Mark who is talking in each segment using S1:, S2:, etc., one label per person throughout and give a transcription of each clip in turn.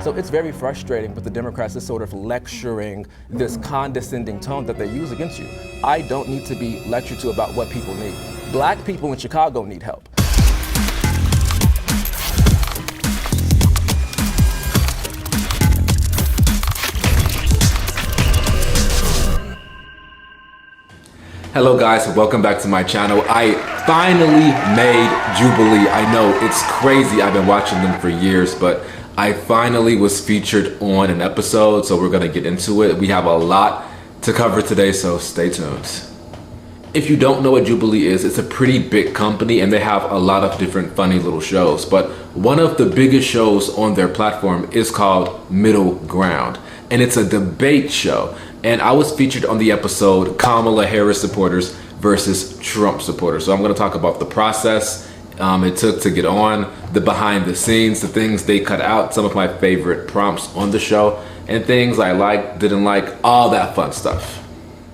S1: So it's very frustrating with the Democrats, this sort of lecturing, this condescending tone that they use against you. I don't need to be lectured to about what people need. Black people in Chicago need help.
S2: Hello guys, welcome back to my channel. I finally made Jubilee. I know it's crazy, I've been watching them for years, but I finally was featured on an episode, so we're gonna get into it. We have a lot to cover today, so stay tuned. If you don't know what Jubilee is, it's a pretty big company and they have a lot of different funny little shows, but one of the biggest shows on their platform is called Middle Ground, and it's a debate show. And I was featured on the episode Kamala Harris supporters versus Trump supporters. So I'm gonna talk about the process it took to get on, the behind the scenes, the things they cut out, some of my favorite prompts on the show, and things I liked, didn't like, all that fun stuff.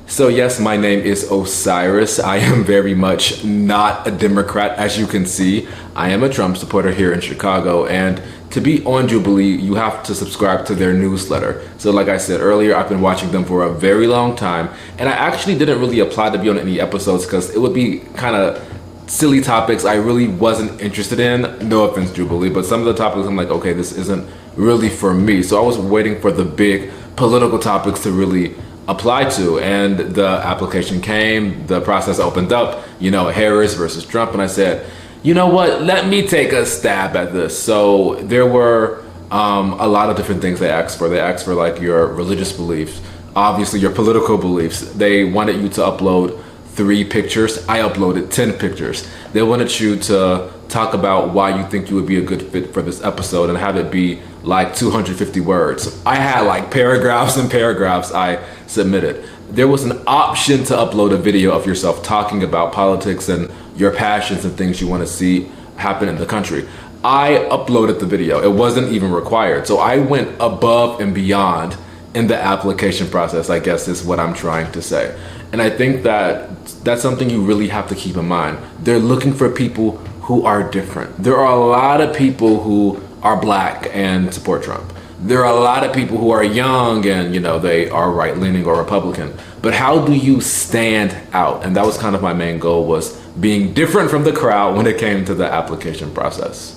S2: So yes, my name is Osiris. I am very much not a Democrat, as you can see. I am a Trump supporter here in Chicago, and to be on Jubilee, you have to subscribe to their newsletter. So like I said earlier, I've been watching them for a very long time, and I actually didn't really apply to be on any episodes because it would be kind of silly topics I really wasn't interested in. No offense, Jubilee, but some of the topics I'm like, okay, this isn't really for me. So I was waiting for the big political topics to really apply to, and the application came, the process opened up, you know, Harris versus Trump, and I said, you know what, let me take a stab at this. So there were a lot of different things they asked for. They asked for like your religious beliefs, obviously your political beliefs. They wanted you to upload 3 pictures. I uploaded 10 pictures. They wanted you to talk about why you think you would be a good fit for this episode and have it be like 250 words. I had like paragraphs and paragraphs I submitted. There was an option to upload a video of yourself talking about politics and your passions and things you want to see happen in the country. I uploaded the video. It wasn't even required. So I went above and beyond in the application process, I guess is what I'm trying to say. And I think that that's something you really have to keep in mind. They're looking for people who are different. There are a lot of people who are black and support Trump. There are a lot of people who are young and, you know, they are right-leaning or Republican. But how do you stand out? And that was kind of my main goal, was being different from the crowd when it came to the application process.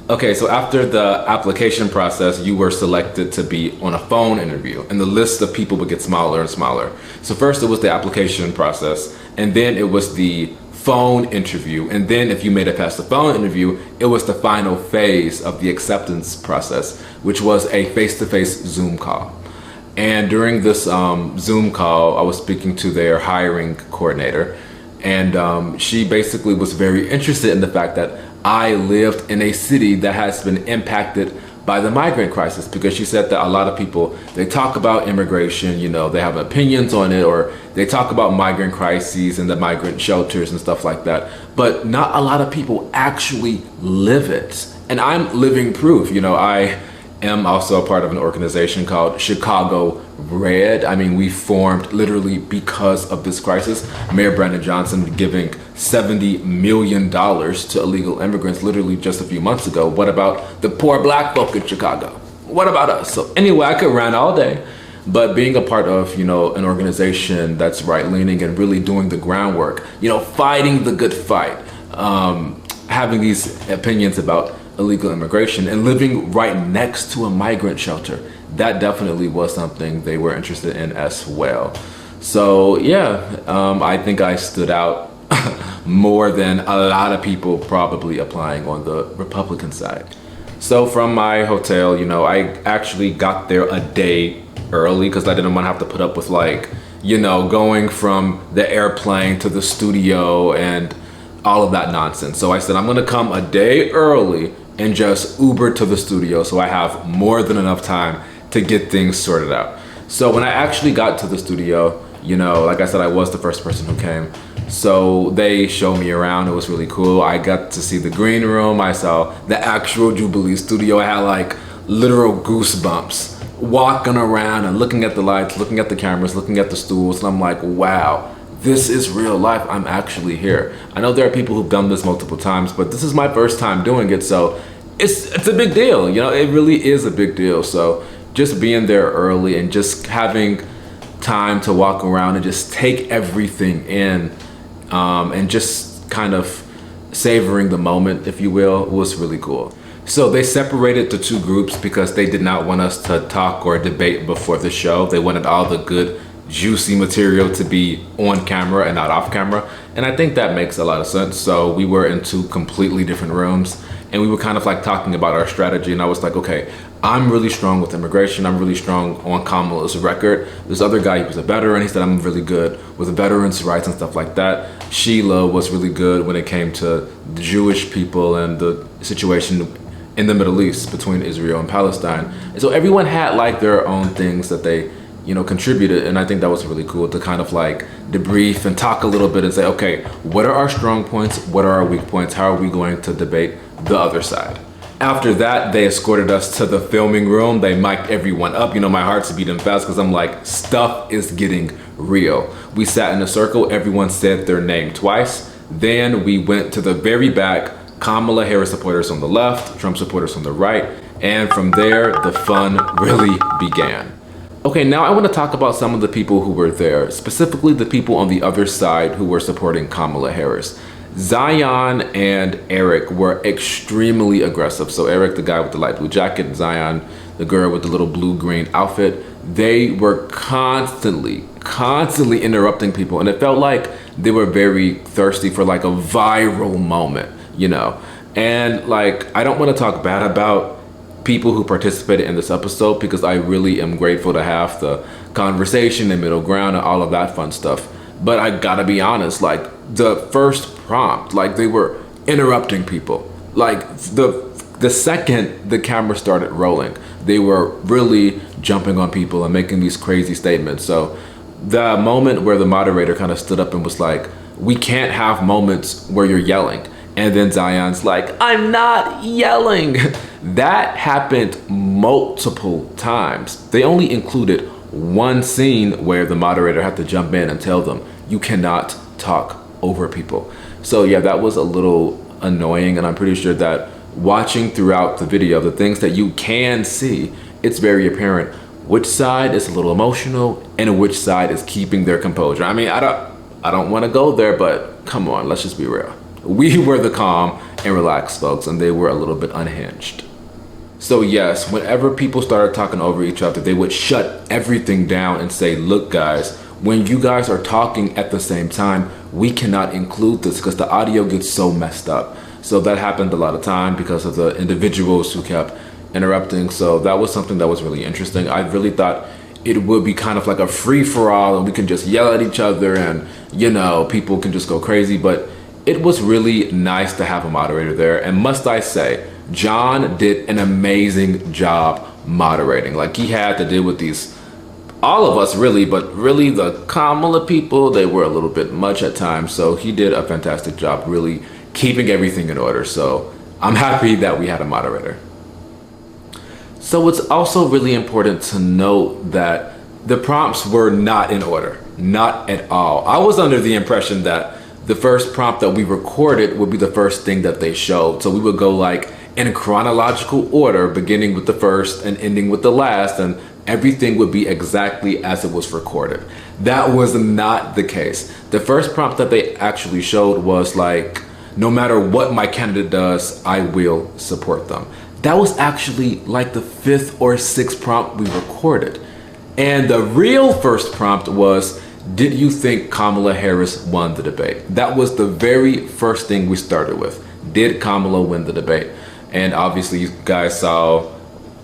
S2: Okay, so after the application process, you were selected to be on a phone interview, and the list of people would get smaller and smaller. So first it was the application process, and then it was the phone interview, and then if you made it past the phone interview, it was the final phase of the acceptance process, which was a face-to-face Zoom call. And during this Zoom call, I was speaking to their hiring coordinator, and she basically was very interested in the fact that I lived in a city that has been impacted by the migrant crisis, because she said that a lot of people, they talk about immigration, you know, they have opinions on it, or they talk about migrant crises and the migrant shelters and stuff like that, but not a lot of people actually live it. And I'm living proof. You know, I am also a part of an organization called Chicago Red. I mean, we formed literally because of this crisis. Mayor Brandon Johnson giving $70 million to illegal immigrants literally just a few months ago. What about the poor black folk in Chicago? What about us? So anyway, I could rant all day, but being a part of, you know, an organization that's right-leaning and really doing the groundwork, you know, fighting the good fight, having these opinions about illegal immigration and living right next to a migrant shelter, that definitely was something they were interested in as well. So yeah, I think I stood out more than a lot of people probably applying on the Republican side. So from my hotel, you know, I actually got there a day early because I didn't want to have to put up with, like, you know, going from the airplane to the studio and all of that nonsense. So I said, I'm gonna come a day early and just Uber to the studio so I have more than enough time to get things sorted out. So when I actually got to the studio, you know, like I said, I was the first person who came. So they showed me around. It was really cool. I got to see the green room. I saw the actual Jubilee studio. I had like literal goosebumps walking around and looking at the lights, looking at the cameras, looking at the stools. And I'm like, wow, this is real life. I'm actually here. I know there are people who've done this multiple times, but this is my first time doing it. So it's a big deal, you know, it really is a big deal. So just being there early and just having time to walk around and just take everything in, and just kind of savoring the moment, if you will, was really cool. So they separated the two groups because they did not want us to talk or debate before the show. They wanted all the good, juicy material to be on camera and not off camera. And I think that makes a lot of sense. So we were in two completely different rooms and we were kind of like talking about our strategy. And I was like, okay, I'm really strong with immigration. I'm really strong on Kamala's record. This other guy, he was a veteran. He said, I'm really good with veterans' rights and stuff like that. Sheila was really good when it came to the Jewish people and the situation in the Middle East between Israel and Palestine. And so everyone had like their own things that they, you know, contributed. And I think that was really cool to kind of like debrief and talk a little bit and say, okay, what are our strong points? What are our weak points? How are we going to debate the other side? After that, they escorted us to the filming room. They mic'd everyone up. You know, my heart's beating fast because I'm like, stuff is getting real. We sat in a circle. Everyone said their name twice. Then we went to the very back. Kamala Harris supporters on the left, Trump supporters on the right, and from there, the fun really began. Okay, now I want to talk about some of the people who were there, specifically the people on the other side who were supporting Kamala Harris. Zion and Eric were extremely aggressive. So Eric, the guy with the light blue jacket, Zion, the girl with the little blue-green outfit, they were constantly interrupting people, and it felt like they were very thirsty for like a viral moment. You know, and like, I don't want to talk bad about people who participated in this episode because I really am grateful to have the conversation and middle ground and all of that fun stuff. But I gotta be honest, like the first prompt, like they were interrupting people. Like the second the camera started rolling, they were really jumping on people and making these crazy statements. So the moment where the moderator kind of stood up and was like, we can't have moments where you're yelling. And then Zion's like, I'm not yelling. That happened multiple times. They only included one scene where the moderator had to jump in and tell them, you cannot talk over people. So yeah, that was a little annoying. And I'm pretty sure that watching throughout the video, the things that you can see, it's very apparent which side is a little emotional and which side is keeping their composure. I mean, I don't want to go there, but come on, let's just be real. We were the calm and relaxed folks, and they were a little bit unhinged. So yes, whenever people started talking over each other, they would shut everything down and say, look guys, when you guys are talking at the same time, we cannot include this because the audio gets so messed up. So that happened a lot of time because of the individuals who kept interrupting. So that was something that was really interesting. I really thought it would be kind of like a free-for-all and we can just yell at each other and, you know, people can just go crazy. But it was really nice to have a moderator there. And must I say, John did an amazing job moderating. Like, he had to deal with these, all of us really, but really the Kamala people, they were a little bit much at times. So he did a fantastic job really keeping everything in order. So I'm happy that we had a moderator. So it's also really important to note that the prompts were not in order, not at all. I was under the impression that the first prompt that we recorded would be the first thing that they showed. So we would go like in chronological order, beginning with the first and ending with the last, and everything would be exactly as it was recorded. That was not the case. The first prompt that they actually showed was like, no matter what my candidate does, I will support them. That was actually like the 5th or 6th prompt we recorded. And the real first prompt was, did you think Kamala Harris won the debate? That was the very first thing we started with. Did Kamala win the debate? And obviously you guys saw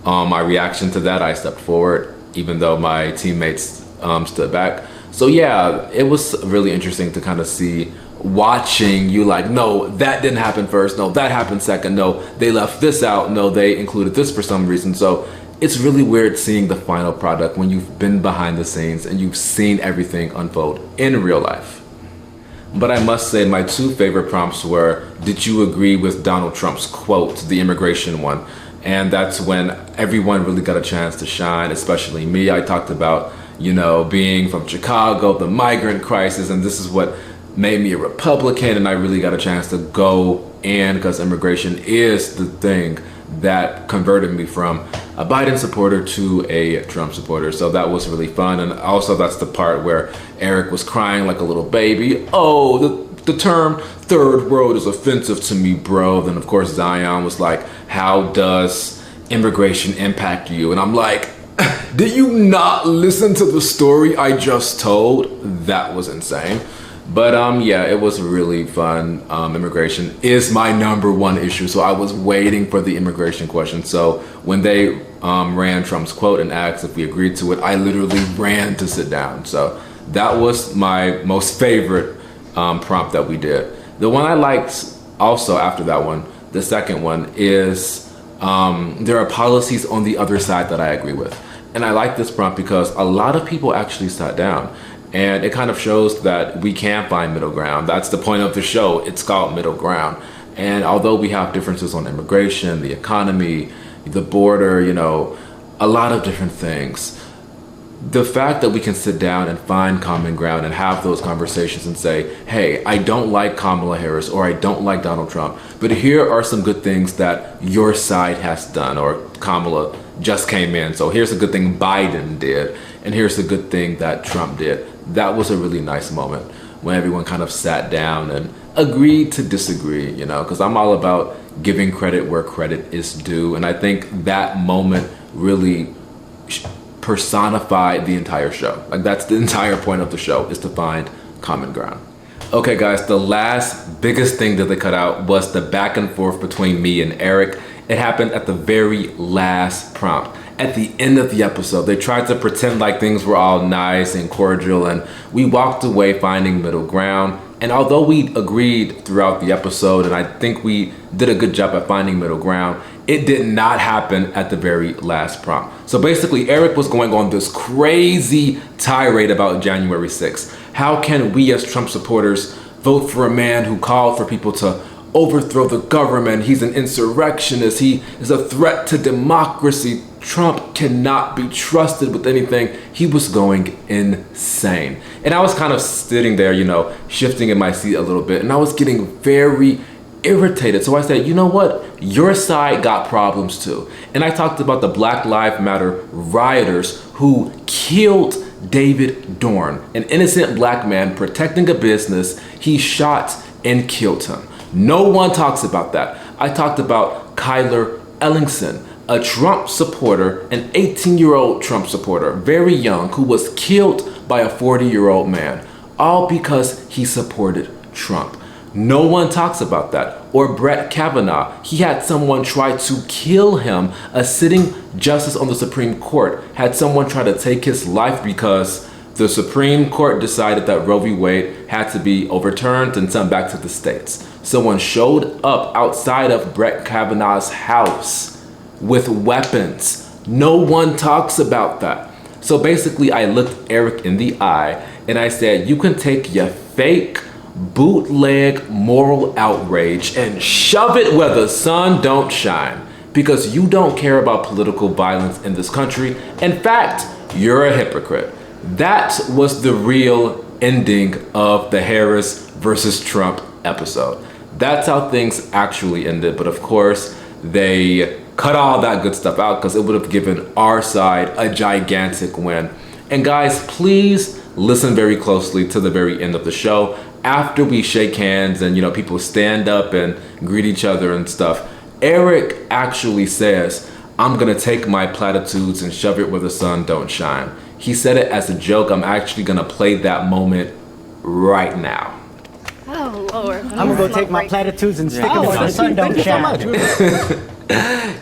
S2: my reaction to that. I stepped forward, even though my teammates stood back. So yeah, it was really interesting to kind of see, watching you like, no, that didn't happen first. No, that happened second. No, they left this out. No, they included this for some reason. So it's really weird seeing the final product when you've been behind the scenes and you've seen everything unfold in real life. But I must say my 2 favorite prompts were, did you agree with Donald Trump's quote, the immigration one? And that's when everyone really got a chance to shine, especially me. I talked about, you know, being from Chicago, the migrant crisis, and this is what made me a Republican, and I really got a chance to go in because immigration is the thing that converted me from a Biden supporter to a Trump supporter. So that was really fun. And also that's the part where Eric was crying like a little baby. Oh, the term third world is offensive to me, bro. Then of course Zion was like, how does immigration impact you? And I'm like, did you not listen to the story I just told? That was insane. But yeah, it was really fun. Immigration is my #1 issue. So I was waiting for the immigration question. So when they ran Trump's quote and asked if we agreed to it, I literally ran to sit down. So that was my most favorite prompt that we did. The one I liked also after that one, the second one, is there are policies on the other side that I agree with. And I like this prompt because a lot of people actually sat down, and it kind of shows that we can find middle ground. That's the point of the show. It's called Middle Ground. And although we have differences on immigration, the economy, the border, you know, a lot of different things, the fact that we can sit down and find common ground and have those conversations and say, hey, I don't like Kamala Harris or I don't like Donald Trump, but here are some good things that your side has done, or Kamala just came in, so here's a good thing Biden did, and here's a good thing that Trump did. That was a really nice moment when everyone kind of sat down and agreed to disagree, you know, because I'm all about giving credit where credit is due. And I think that moment really personified the entire show. Like, that's the entire point of the show, is to find common ground. Okay guys, the last biggest thing that they cut out was the back and forth between me and Eric. It happened at the very last prompt. At the end of the episode, they tried to pretend like things were all nice and cordial, and we walked away finding middle ground. And although we agreed throughout the episode, and I think we did a good job at finding middle ground, it did not happen at the very last prompt. So basically, Eric was going on this crazy tirade about January 6th. How can we as Trump supporters vote for a man who called for people to overthrow the government? He's an insurrectionist. He is a threat to democracy. Trump cannot be trusted with anything. He was going insane. And I was kind of sitting there, you know, shifting in my seat a little bit, and I was getting very irritated. So I said, you know what? Your side got problems too. And I talked about the Black Lives Matter rioters who killed David Dorn, an innocent black man protecting a business. He shot and killed him. No one talks about that. I talked about Kyler Ellingson, a Trump supporter, an 18-year-old Trump supporter, very young, who was killed by a 40-year-old man, all because he supported Trump. No one talks about that. Or Brett Kavanaugh. He had someone try to kill him. A sitting justice on the Supreme Court had someone try to take his life because the Supreme Court decided that Roe v. Wade had to be overturned and sent back to the states. Someone showed up outside of Brett Kavanaugh's house with weapons. No one talks about that. So basically, I looked Eric in the eye and I said, you can take your fake bootleg moral outrage and shove it where the sun don't shine, because you don't care about political violence in this country. In fact, you're a hypocrite. That was the real ending of the Harris versus Trump episode. That's how things actually ended. But of course, they cut all that good stuff out because it would have given our side a gigantic win. And guys, please listen very closely to the very end of the show. After we shake hands and, you know, people stand up and greet each other and stuff, Eric actually says, I'm gonna take my platitudes and shove it where the sun don't shine. He said it as a joke. I'm actually gonna play that moment right now.
S3: Oh, Lord.
S4: I'm gonna go take my platitudes and stick them where the sun don't shine.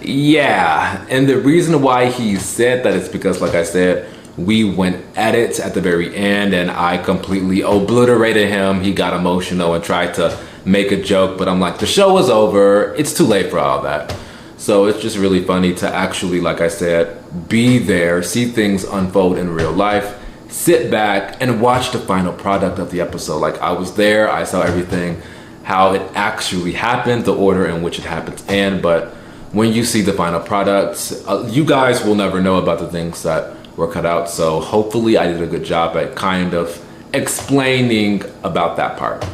S2: Yeah, and the reason why he said that is because, like I said, we went at it at the very end and I completely obliterated him. He got emotional and tried to make a joke, but I'm like, the show is over. It's too late for all that. So it's just really funny to actually, like I said, be there, see things unfold in real life, sit back and watch the final product of the episode. Like, I was there, I saw everything, how it actually happened, the order in which it happens in. But when you see the final products, you guys will never know about the things that were cut out. So hopefully I did a good job at kind of explaining about that part.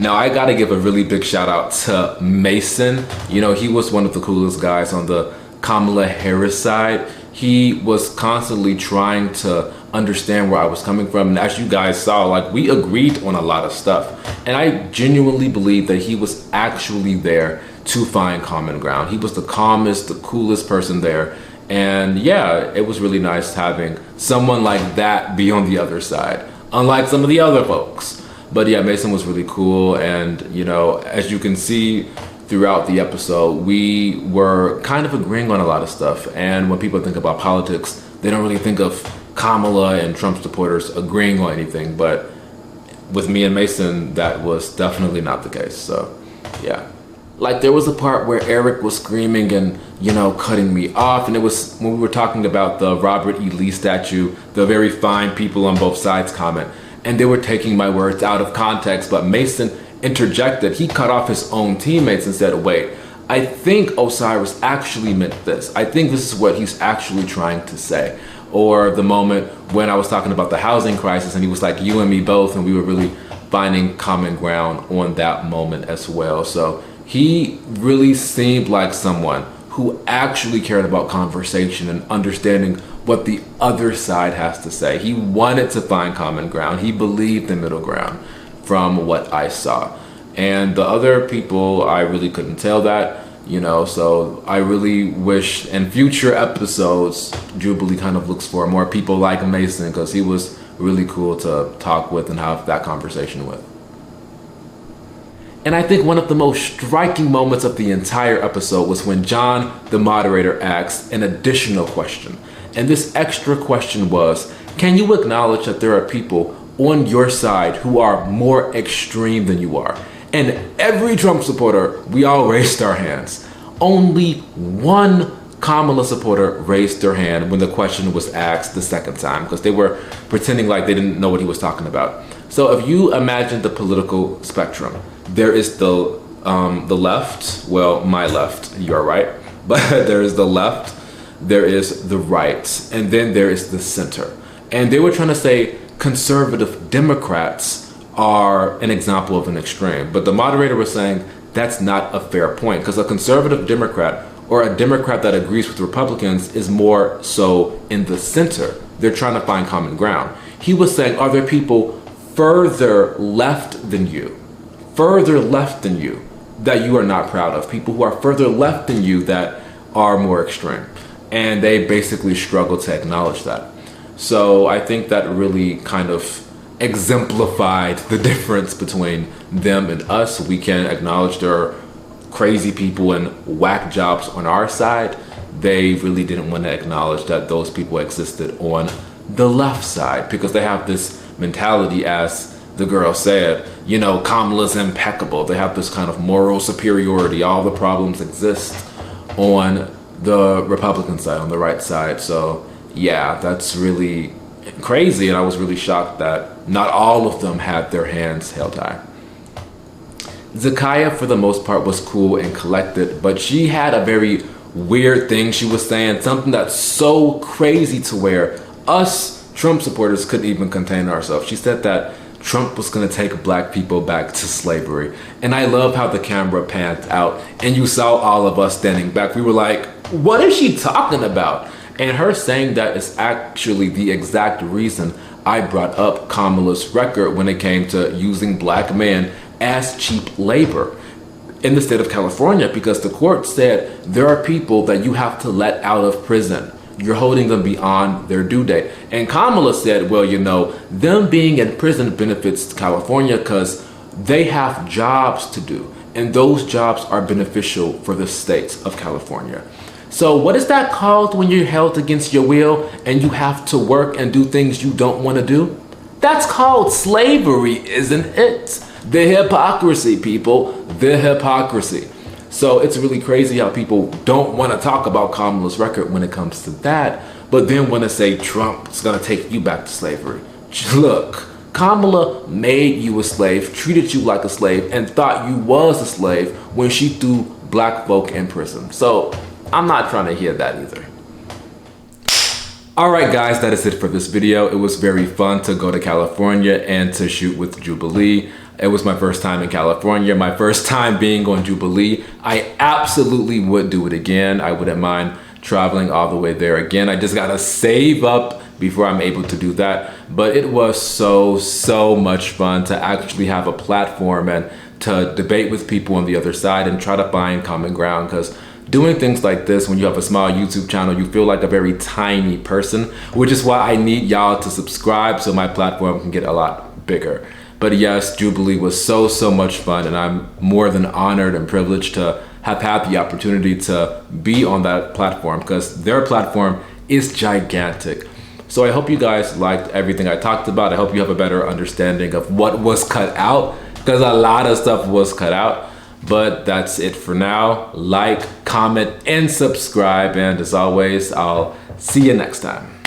S2: Now I gotta give a really big shout out to Mason. You know, he was one of the coolest guys on the Kamala Harris side. He was constantly trying to understand where I was coming from. And as you guys saw, like, we agreed on a lot of stuff. And I genuinely believe that he was actually there to find common ground. He was the calmest, the coolest person there. And yeah, it was really nice having someone like that be on the other side, unlike some of the other folks. But yeah, Mason was really cool. And you know, as you can see throughout the episode, we were kind of agreeing on a lot of stuff. And when people think about politics, they don't really think of Kamala and Trump supporters agreeing on anything. But with me and Mason, that was definitely not the case. So yeah. Like, there was a part where Eric was screaming and, you know, cutting me off. And it was when we were talking about the Robert E. Lee statue, the very fine people on both sides comment. And they were taking my words out of context. But Mason interjected. He cut off his own teammates and said, wait, I think Osiris actually meant this. I think this is what he's actually trying to say. Or the moment when I was talking about the housing crisis and he was like, you and me both. And we were really finding common ground on that moment as well. So he really seemed like someone who actually cared about conversation and understanding what the other side has to say. He wanted to find common ground. He believed in middle ground from what I saw. And the other people, I really couldn't tell that, you know, so I really wish in future episodes, Jubilee kind of looks for more people like Mason, because he was really cool to talk with and have that conversation with. And I think one of the most striking moments of the entire episode was when John, the moderator, asked an additional question. And this extra question was, can you acknowledge that there are people on your side who are more extreme than you are? And every Trump supporter, we all raised our hands. Only one Kamala supporter raised their hand when the question was asked the second time, because they were pretending like they didn't know what he was talking about. So if you imagine the political spectrum, there is the left, well, my left, your right, but there is the left, there is the right, and then there is the center. And they were trying to say conservative Democrats are an example of an extreme, but the moderator was saying that's not a fair point, because a conservative Democrat or a Democrat that agrees with Republicans is more so in the center. They're trying to find common ground. He was saying, are there people further left than you that you are not proud of, people who are further left than you that are more extreme? And they basically struggle to acknowledge that. So I think that really kind of exemplified the difference between them and us. We can acknowledge there are crazy people and whack jobs on our side. They really didn't want to acknowledge that those people existed on the left side, because they have this mentality, as the girl said, you know, Kamala's impeccable. They have this kind of moral superiority. All the problems exist on the Republican side, on the right side. So yeah, that's really crazy. And I was really shocked that not all of them had their hands held high. Zakaya, for the most part, was cool and collected, but she had a very weird thing she was saying, something that's so crazy to where us Trump supporters couldn't even contain ourselves. She said that Trump was going to take black people back to slavery. And I love how the camera panned out and you saw all of us standing back. We were like, what is she talking about? And her saying that is actually the exact reason I brought up Kamala's record when it came to using black men as cheap labor in the state of California, because the court said there are people that you have to let out of prison. You're holding them beyond their due date. And Kamala said, well, you know, them being in prison benefits California because they have jobs to do. And those jobs are beneficial for the state of California. So what is that called when you're held against your will and you have to work and do things you don't want to do? That's called slavery, isn't it? The hypocrisy, people, the hypocrisy. So it's really crazy how people don't want to talk about Kamala's record when it comes to that, but then want to say Trump's going to take you back to slavery. Look, Kamala made you a slave, treated you like a slave, and thought you was a slave when she threw black folk in prison. So I'm not trying to hear that either. Alright guys, that is it for this video. It was very fun to go to California and to shoot with Jubilee. It was my first time in California, my first time being on Jubilee. I absolutely would do it again. I wouldn't mind traveling all the way there again. I just gotta save up before I'm able to do that. But it was so much fun to actually have a platform and to debate with people on the other side and try to find common ground, because doing things like this, when you have a small YouTube channel, you feel like a very tiny person, which is why I need y'all to subscribe so my platform can get a lot bigger. But yes, Jubilee was so much fun, and I'm more than honored and privileged to have had the opportunity to be on that platform, because their platform is gigantic. So I hope you guys liked everything I talked about. I hope you have a better understanding of what was cut out, because a lot of stuff was cut out. But that's it for now. Like, comment, and subscribe. And as always, I'll see you next time.